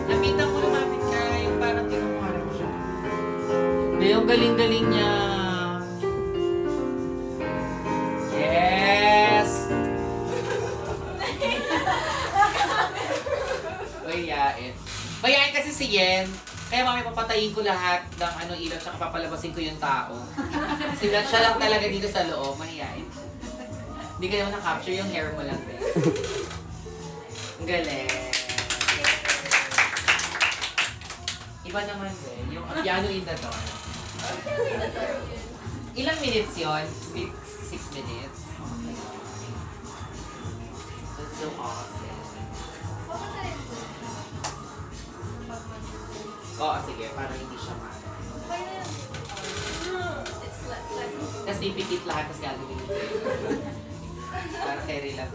Lapitan mo lumapit ka, yung parang kinukuha siya. Yung galing-galing niya. Yes! Mayayain. Mayayain kasi si Yen. Kaya mami papatayin ko lahat ng ilaw tsaka papalabasin ko yung tao. Siya lang talaga dito sa loob. Mahihain. Hindi ka naman na-capture yung hair mo lang. Ang galing. Iba naman yung piano in the door. Ilang minutes yon? 6 minutes? That's so awesome. Oo, sige, para hindi siya Tapos ipikit lahat, tapos gagawin ito. Para carry lang.